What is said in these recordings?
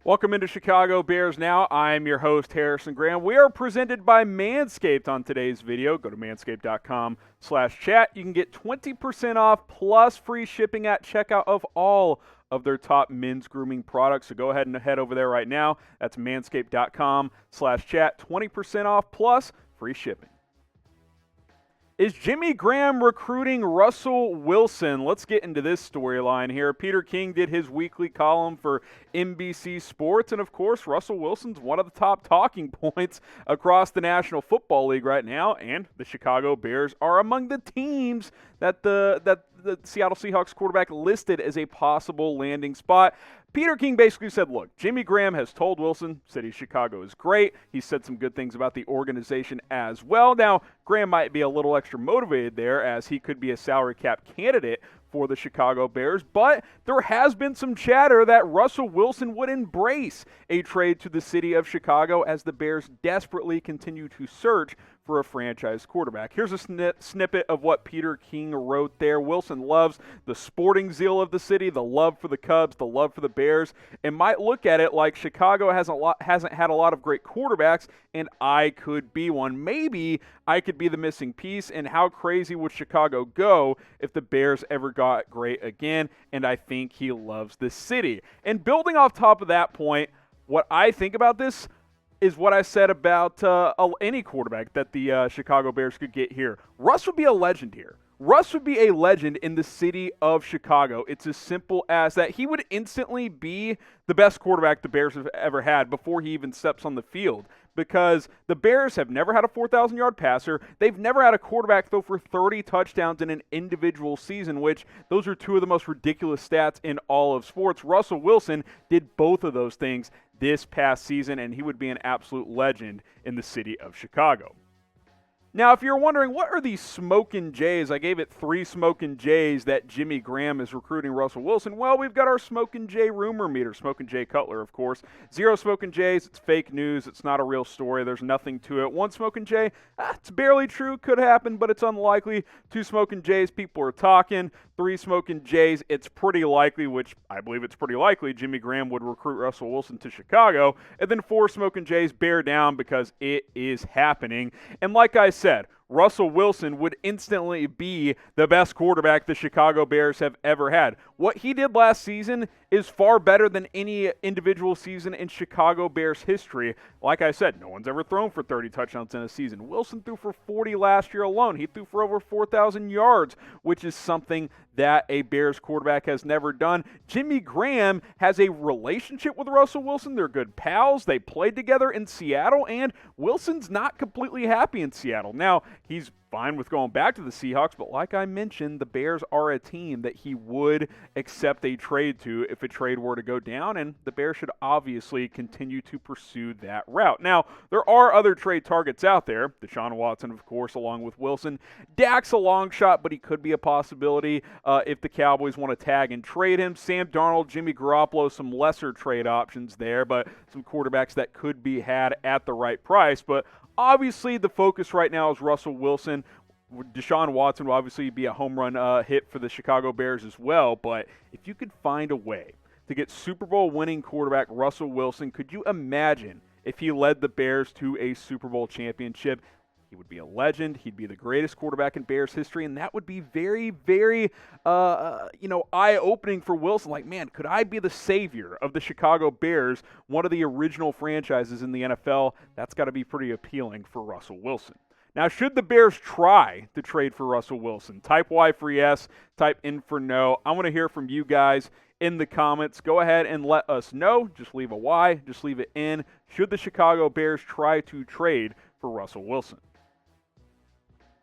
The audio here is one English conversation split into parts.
Welcome into Chicago Bears Now. I'm your host, Harrison Graham. We are presented by Manscaped on today's video. Go to manscaped.com/chat. You can get 20% off plus free shipping at checkout of all of their top men's grooming products. So go ahead and head over there right now. That's manscaped.com/chat. 20% off plus free shipping. Is Jimmy Graham recruiting Russell Wilson? Let's get into this storyline here. Peter King did his weekly column for NBC Sports, and of course, Russell Wilson's one of the top talking points across the National Football League right now, and the Chicago Bears are among the teams that the Seattle Seahawks quarterback listed as a possible landing spot. Peter King basically said, look, Jimmy Graham has told Wilson, City Chicago is great. He said some good things about the organization as well. Now, Graham might be a little extra motivated there as he could be a salary cap candidate for the Chicago Bears, but there has been some chatter that Russell Wilson would embrace a trade to the city of Chicago as the Bears desperately continue to search for a franchise quarterback. Here's a snippet of what Peter King wrote there. Wilson loves the sporting zeal of the city, the love for the Cubs, the love for the Bears, and might look at it like Chicago hasn't had a lot of great quarterbacks, and I could be one. Maybe I could be the missing piece, and how crazy would Chicago go if the Bears ever got great again? And I think he loves the city. And building off top of that point, what I think about this is what I said about any quarterback that the Chicago Bears could get here. Russ would be a legend here. Russ would be a legend in the city of Chicago. It's as simple as that. He would instantly be the best quarterback the Bears have ever had before he even steps on the field, because the Bears have never had a 4,000-yard passer. They've never had a quarterback throw for 30 touchdowns in an individual season, which those are two of the most ridiculous stats in all of sports. Russell Wilson did both of those things this past season, and he would be an absolute legend in the city of Chicago. Now, if you're wondering, what are these smoking Jays? I gave it 3 smoking Jays that Jimmy Graham is recruiting Russell Wilson. Well, we've got our smoking Jay rumor meter, smoking Jay Cutler, of course. 0 smoking Jays, it's fake news. It's not a real story. There's nothing to it. 1 smoking Jay, it's barely true. Could happen, but it's unlikely. 2 smoking Jays, people are talking. 3 smoking Jays, it's pretty likely, which I believe it's pretty likely, Jimmy Graham would recruit Russell Wilson to Chicago. And then 4 smoking Jays, bear down because it is happening. And like I said, Russell Wilson would instantly be the best quarterback the Chicago Bears have ever had. What he did last season is far better than any individual season in Chicago Bears history. Like I said, no one's ever thrown for 30 touchdowns in a season. Wilson threw for 40 last year alone. He threw for over 4,000 yards, which is something that a Bears quarterback has never done. Jimmy Graham has a relationship with Russell Wilson. They're good pals. They played together in Seattle, and Wilson's not completely happy in Seattle. Now, he's fine with going back to the Seahawks, but like I mentioned, the Bears are a team that he would accept a trade to if a trade were to go down, and the Bears should obviously continue to pursue that route. Now, there are other trade targets out there. Deshaun Watson, of course, along with Wilson. Dak's a long shot, but he could be a possibility if the Cowboys want to tag and trade him. Sam Darnold, Jimmy Garoppolo, some lesser trade options there, but some quarterbacks that could be had at the right price. But obviously, the focus right now is Russell Wilson. Deshaun Watson will obviously be a home run hit for the Chicago Bears as well. But if you could find a way to get Super Bowl winning quarterback Russell Wilson, could you imagine if he led the Bears to a Super Bowl championship? He would be a legend. He'd be the greatest quarterback in Bears history, and that would be very, very, eye-opening for Wilson. Like, man, could I be the savior of the Chicago Bears, one of the original franchises in the NFL? That's got to be pretty appealing for Russell Wilson. Now, should the Bears try to trade for Russell Wilson? Type Y for yes, type N for no. I want to hear from you guys in the comments. Go ahead and let us know. Just leave a Y, just leave it in. Should the Chicago Bears try to trade for Russell Wilson?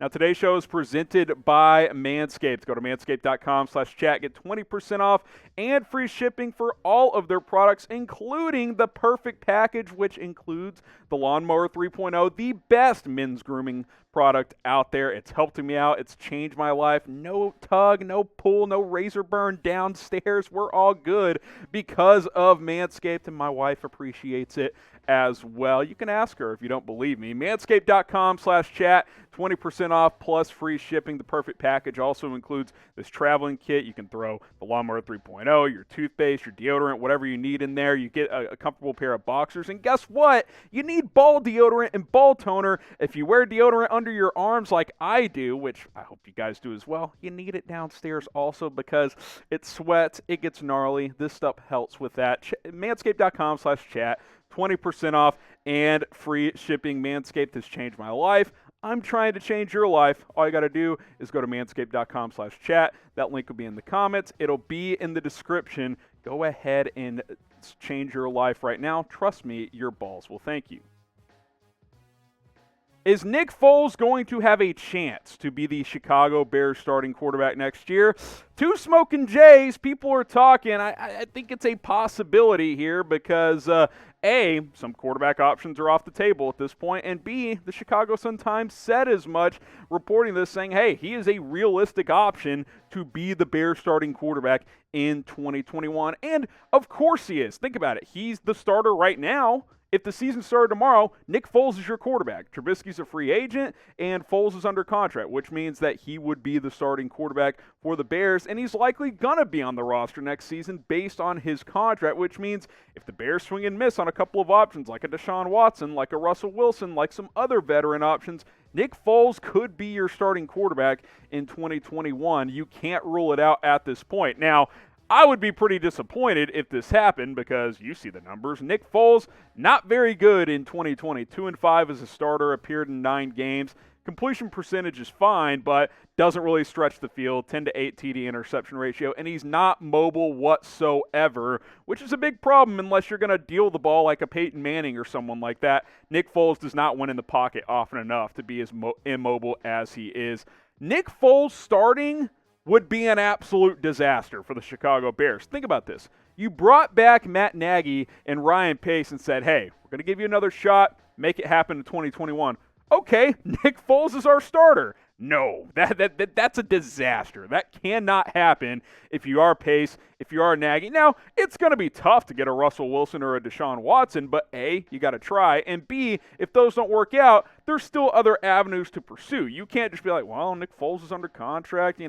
Now, today's show is presented by Manscaped. Go to manscaped.com/chat. Get 20% off and free shipping for all of their products, including the Perfect Package, which includes the Lawnmower 3.0, the best men's grooming product out there. It's helped me out. It's changed my life. No tug, no pull, no razor burn downstairs. We're all good because of Manscaped, and my wife appreciates it as well. You can ask her if you don't believe me. Manscaped.com/chat, 20% off plus free shipping. The Perfect Package also includes this traveling kit. You can throw the Lawnmower 3.0, 2.0, your toothpaste, your deodorant, whatever you need in there. You get a comfortable pair of boxers. And guess what? You need ball deodorant and ball toner. If you wear deodorant under your arms like I do, which I hope you guys do as well, you need it downstairs also because it sweats, it gets gnarly. This stuff helps with that. Manscaped.com/chat, 20% off and free shipping. Manscaped has changed my life. I'm trying to change your life. All you got to do is go to manscaped.com/chat. That link will be in the comments. It'll be in the description. Go ahead and change your life right now. Trust me, your balls will thank you. Is Nick Foles going to have a chance to be the Chicago Bears starting quarterback next year? Two smoking Jays, people are talking. I think it's a possibility here because, A, some quarterback options are off the table at this point, and B, the Chicago Sun-Times said as much, reporting this, saying, hey, he is a realistic option to be the Bears starting quarterback in 2021. And, of course he is. Think about it. He's the starter right now. If the season started tomorrow, Nick Foles is your quarterback. Trubisky's a free agent, and Foles is under contract, which means that he would be the starting quarterback for the Bears, and he's likely going to be on the roster next season based on his contract, which means if the Bears swing and miss on a couple of options, like a Deshaun Watson, like a Russell Wilson, like some other veteran options, Nick Foles could be your starting quarterback in 2021. You can't rule it out at this point. Now, I would be pretty disappointed if this happened because you see the numbers. Nick Foles, not very good in 2020. 2-5 as a starter, appeared in 9 games. Completion percentage is fine, but doesn't really stretch the field. 10-8 TD interception ratio, and he's not mobile whatsoever, which is a big problem unless you're going to deal the ball like a Peyton Manning or someone like that. Nick Foles does not win in the pocket often enough to be as immobile as he is. Nick Foles starting would be an absolute disaster for the Chicago Bears. Think about this. You brought back Matt Nagy and Ryan Pace and said, hey, we're going to give you another shot, make it happen in 2021. Okay, Nick Foles is our starter. No, that's a disaster. That cannot happen if you are Pace, if you are Nagy. Now, it's going to be tough to get a Russell Wilson or a Deshaun Watson, but A, you got to try, and B, if those don't work out, there's still other avenues to pursue. You can't just be like, well, Nick Foles is under contract,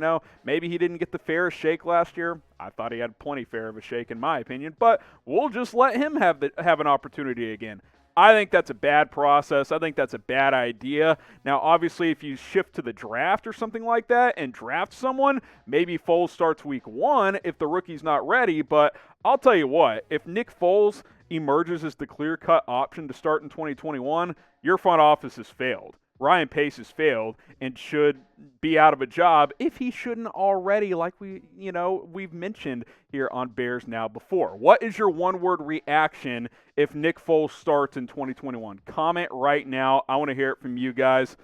maybe he didn't get the fairest shake last year. I thought he had plenty fair of a shake in my opinion, but we'll just let him have an opportunity again. I think that's a bad process. I think that's a bad idea. Now, obviously, if you shift to the draft or something like that and draft someone, maybe Foles starts week 1 if the rookie's not ready. But I'll tell you what, if Nick Foles emerges as the clear-cut option to start in 2021, your front office has failed. Ryan Pace has failed and should be out of a job if he shouldn't already, like we've mentioned here on Bears Now before. What is your one-word reaction if Nick Foles starts in 2021? Comment right now. I want to hear it from you guys.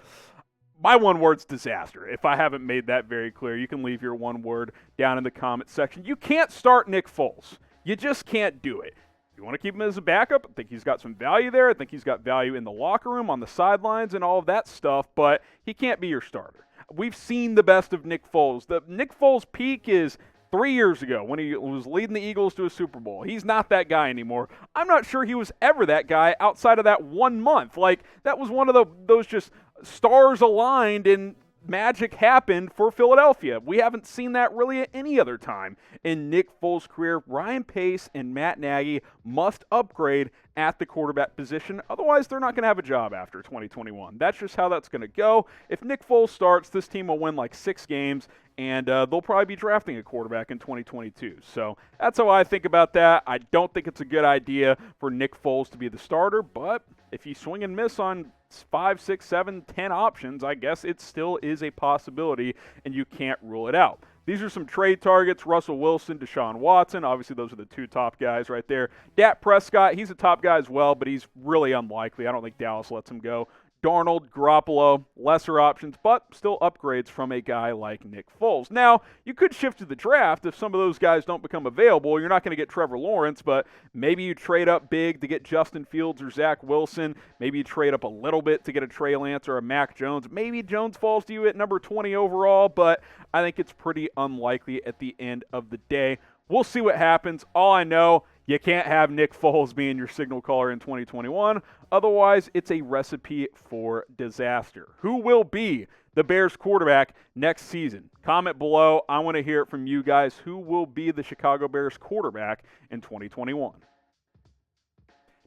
My one word's disaster. If I haven't made that very clear, you can leave your one word down in the comment section. You can't start Nick Foles. You just can't do it. You want to keep him as a backup? I think he's got some value there. I think he's got value in the locker room, on the sidelines, and all of that stuff, but he can't be your starter. We've seen the best of Nick Foles. The Nick Foles peak is 3 years ago when he was leading the Eagles to a Super Bowl. He's not that guy anymore. I'm not sure he was ever that guy outside of that 1 month. Like, that was one of those just stars aligned and magic happened for Philadelphia. We haven't seen that really at any other time in Nick Foles' career. Ryan Pace and Matt Nagy must upgrade at the quarterback position. Otherwise, they're not going to have a job after 2021. That's just how that's going to go. If Nick Foles starts, this team will win like 6 games, and they'll probably be drafting a quarterback in 2022. So that's how I think about that. I don't think it's a good idea for Nick Foles to be the starter, but if you swing and miss on 5, 6, 7, 10 options, I guess it still is a possibility, and you can't rule it out. These are some trade targets: Russell Wilson, Deshaun Watson. Obviously, those are the 2 top guys right there. Dak Prescott, he's a top guy as well, but he's really unlikely. I don't think Dallas lets him go. Darnold, Garoppolo, lesser options, but still upgrades from a guy like Nick Foles. Now, you could shift to the draft if some of those guys don't become available. You're not going to get Trevor Lawrence, but maybe you trade up big to get Justin Fields or Zach Wilson. Maybe you trade up a little bit to get a Trey Lance or a Mac Jones. Maybe Jones falls to you at number 20 overall, but I think it's pretty unlikely at the end of the day. We'll see what happens. All I know, You can't have Nick Foles being your signal caller in 2021. Otherwise, it's a recipe for disaster. Who will be the Bears quarterback next season? Comment below. I want to hear it from you guys. Who will be the Chicago Bears quarterback in 2021?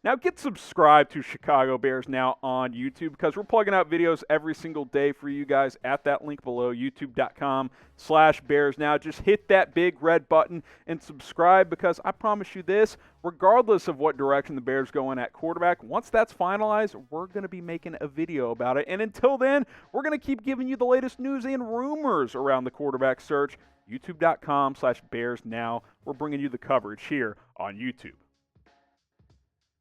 Now get subscribed to Chicago Bears Now on YouTube because we're plugging out videos every single day for you guys at that link below, youtube.com/Bears Now. Just hit that big red button and subscribe because I promise you this, regardless of what direction the Bears go in at quarterback, once that's finalized, we're going to be making a video about it. And until then, we're going to keep giving you the latest news and rumors around the quarterback search, youtube.com/Bears Now. We're bringing you the coverage here on YouTube.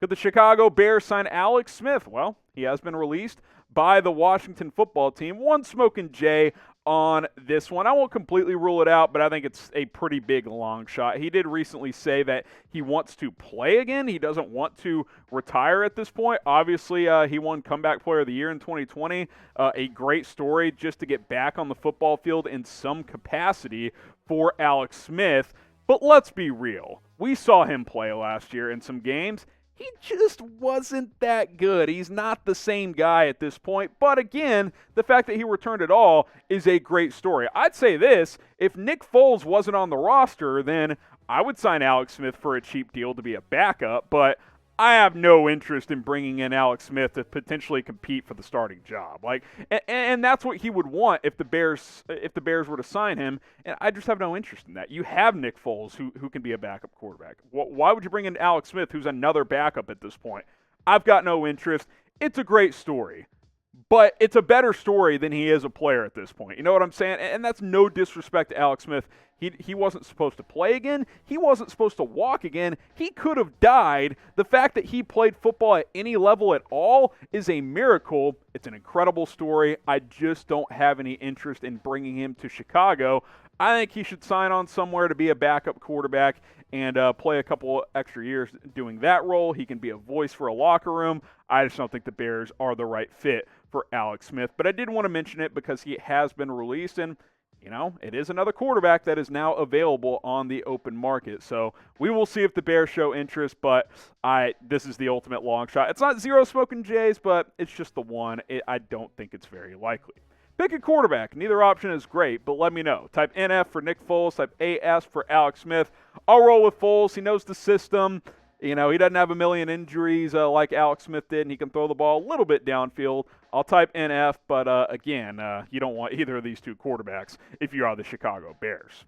Could the Chicago Bears sign Alex Smith? Well, he has been released by the Washington football team. One smoking J on this one. I won't completely rule it out, but I think it's a pretty big long shot. He did recently say that he wants to play again. He doesn't want to retire at this point. Obviously, he won Comeback Player of the Year in 2020. A great story just to get back on the football field in some capacity for Alex Smith. But let's be real. We saw him play last year in some games. He just wasn't that good. He's not the same guy at this point. But again, the fact that he returned at all is a great story. I'd say this, if Nick Foles wasn't on the roster, then I would sign Alex Smith for a cheap deal to be a backup. But I have no interest in bringing in Alex Smith to potentially compete for the starting job. And that's what he would want if the Bears were to sign him. And I just have no interest in that. You have Nick Foles who can be a backup quarterback. Why would you bring in Alex Smith, who's another backup at this point? I've got no interest. It's a great story, but it's a better story than he is a player at this point. You know what I'm saying? And that's no disrespect to Alex Smith. He wasn't supposed to play again. He wasn't supposed to walk again. He could have died. The fact that he played football at any level at all is a miracle. It's an incredible story. I just don't have any interest in bringing him to Chicago. I think he should sign on somewhere to be a backup quarterback and play a couple extra years doing that role. He can be a voice for a locker room. I just don't think the Bears are the right fit for Alex Smith. But I did want to mention it because he has been released, and it is another quarterback that is now available on the open market. So we will see if the Bears show interest, but this is the ultimate long shot. It's not zero smoking Jays, but it's just the one. I don't think it's very likely. Pick a quarterback. Neither option is great, but let me know. Type NF for Nick Foles. Type AS for Alex Smith. I'll roll with Foles. He knows the system. He doesn't have a million injuries like Alex Smith did, and he can throw the ball a little bit downfield. I'll type NF, but again, you don't want either of these two quarterbacks if you are the Chicago Bears.